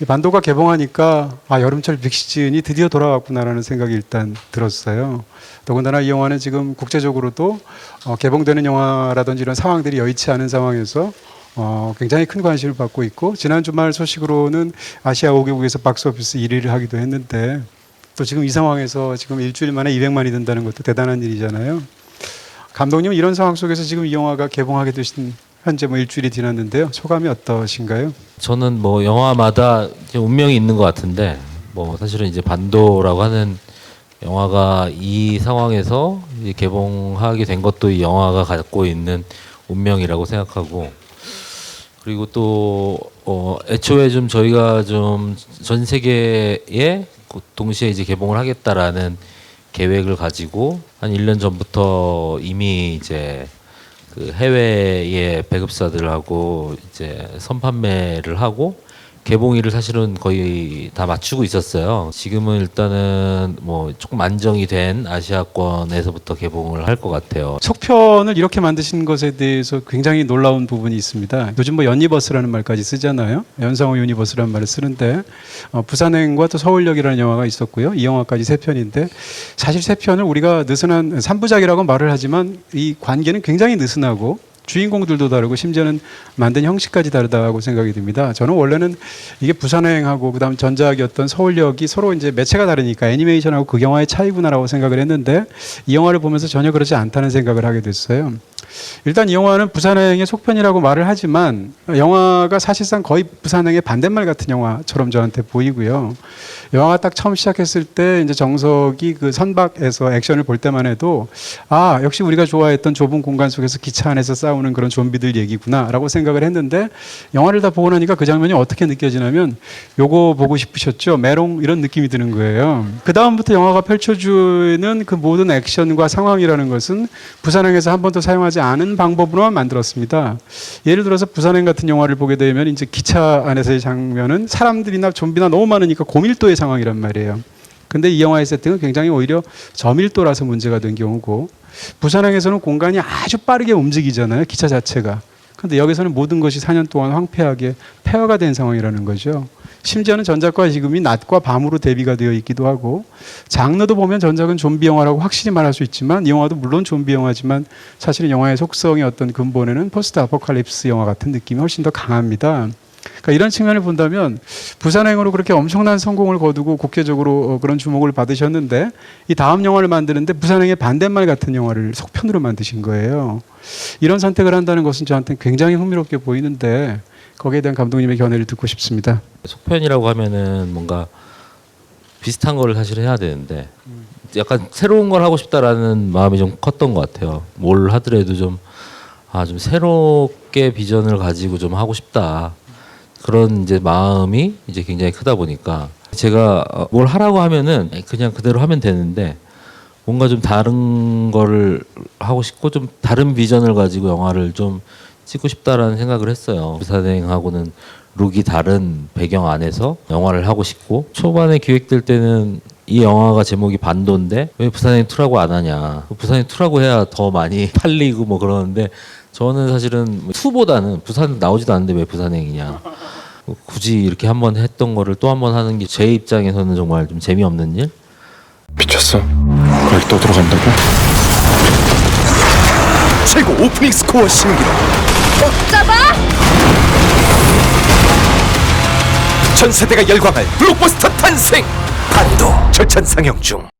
이 반도가 개봉하니까 여름철 빅 시즌이 드디어 돌아왔구나라는 생각이 일단 들었어요. 더군다나 이 영화는 지금 국제적으로도 개봉되는 영화라든지 이런 상황들이 여의치 않은 상황에서 굉장히 큰 관심을 받고 있고, 지난 주말 소식으로는 아시아 5개국에서 박스오피스 1위를 하기도 했는데, 또 지금 이 상황에서 지금 일주일 만에 200만이 든다는 것도 대단한 일이잖아요. 감독님, 이런 상황 속에서 지금 이 영화가 개봉하게 되신 현재 일주일이 지났는데요. 소감이 어떠신가요? 저는 뭐 영화마다 이제 운명이 있는 것 같은데, 뭐 사실은 이제 반도라고 하는 영화가 이 상황에서 이제 개봉하게 된 것도 이 영화가 갖고 있는 운명이라고 생각하고, 그리고 또 애초에 좀 저희가 좀 전 세계에 동시에 이제 개봉을 하겠다라는 계획을 가지고 한 1년 전부터 이미 이제 그 해외의 배급사들하고 이제 선판매를 하고 개봉일을 사실은 거의 다 맞추고 있었어요. 지금은 일단은 뭐 조금 안정이 된 아시아권에서부터 개봉을 할 것 같아요. 속편을 이렇게 만드신 것에 대해서 굉장히 놀라운 부분이 있습니다. 요즘 연이버스라는 말까지 쓰잖아요. 연상호 유니버스라는 말을 쓰는데, 부산행과 또 서울역이라는 영화가 있었고요. 이 영화까지 3편인데, 사실 3편을 우리가 느슨한 3부작이라고 말을 하지만 이 관계는 굉장히 느슨하고 주인공들도 다르고 심지어는 만든 형식까지 다르다고 생각이 듭니다. 저는 원래는 이게 부산행하고 그다음 전작이었던 서울역이 서로 이제 매체가 다르니까 애니메이션하고 극영화의 차이구나라고 생각을 했는데, 이 영화를 보면서 전혀 그렇지 않다는 생각을 하게 됐어요. 일단 이 영화는 부산행의 속편이라고 말을 하지만 영화가 사실상 거의 부산행의 반대말 같은 영화처럼 저한테 보이고요. 영화가 딱 처음 시작했을 때 이제 정석이 그 선박에서 액션을 볼 때만 해도 역시 우리가 좋아했던 좁은 공간 속에서 기차 안에서 싸우는 그런 좀비들 얘기구나라고 생각을 했는데, 영화를 다 보고 나니까 그 장면이 어떻게 느껴지냐면, 요거 보고 싶으셨죠? 메롱, 이런 느낌이 드는 거예요. 그 다음부터 영화가 펼쳐주는 그 모든 액션과 상황이라는 것은 부산행에서 한 번도 사용하지 않은 방법으로만 만들었습니다. 예를 들어서 부산행 같은 영화를 보게 되면 이제 기차 안에서의 장면은 사람들이나 좀비나 너무 많으니까 고밀도의 상황이란 말이에요. 근데 이 영화의 세팅은 굉장히 오히려 저밀도라서 문제가 된 경우고, 부산행에서는 공간이 아주 빠르게 움직이잖아요, 기차 자체가. 근데 여기서는 모든 것이 4년 동안 황폐하게 폐허가 된 상황이라는 거죠. 심지어는 전작과 지금이 낮과 밤으로 대비가 되어 있기도 하고, 장르도 보면 전작은 좀비 영화라고 확실히 말할 수 있지만 이 영화도 물론 좀비 영화지만 사실은 영화의 속성의 어떤 근본에는 포스트 아포칼립스 영화 같은 느낌이 훨씬 더 강합니다. 그러니까 이런 측면을 본다면 부산행으로 그렇게 엄청난 성공을 거두고 국제적으로 그런 주목을 받으셨는데, 이 다음 영화를 만드는데 부산행의 반대말 같은 영화를 속편으로 만드신 거예요. 이런 선택을 한다는 것은 저한테는 굉장히 흥미롭게 보이는데, 거기에 대한 감독님의 견해를 듣고 싶습니다. 속편이라고 하면은 뭔가 비슷한 거를 사실 해야 되는데 약간 새로운 걸 하고 싶다라는 마음이 좀 컸던 것 같아요. 뭘 하더라도 좀 새롭게 비전을 가지고 좀 하고 싶다. 그런 이제 마음이 이제 굉장히 크다 보니까 제가 뭘 하라고 하면은 그냥 그대로 하면 되는데, 뭔가 좀 다른 거를 하고 싶고 좀 다른 비전을 가지고 영화를 좀 찍고 싶다라는 생각을 했어요. 부산행하고는 룩이 다른 배경 안에서 영화를 하고 싶고, 초반에 기획될 때는 이 영화가 제목이 반도인데 왜 부산행 2라고 안 하냐, 부산행 2라고 해야 더 많이 팔리고 뭐 그러는데, 저는 사실은 2보다는 부산 나오지도 않는데 왜 부산행이냐, 굳이 이렇게 한번 했던 거를 또 한 번 하는 게 제 입장에서는 정말 좀 재미없는 일? 미쳤어? 거기 또 들어간다고? 최고 오프닝 스코어 신기록 잡아! 전 세대가 열광할 블록버스터 탄생! 반도 절찬 상영 중.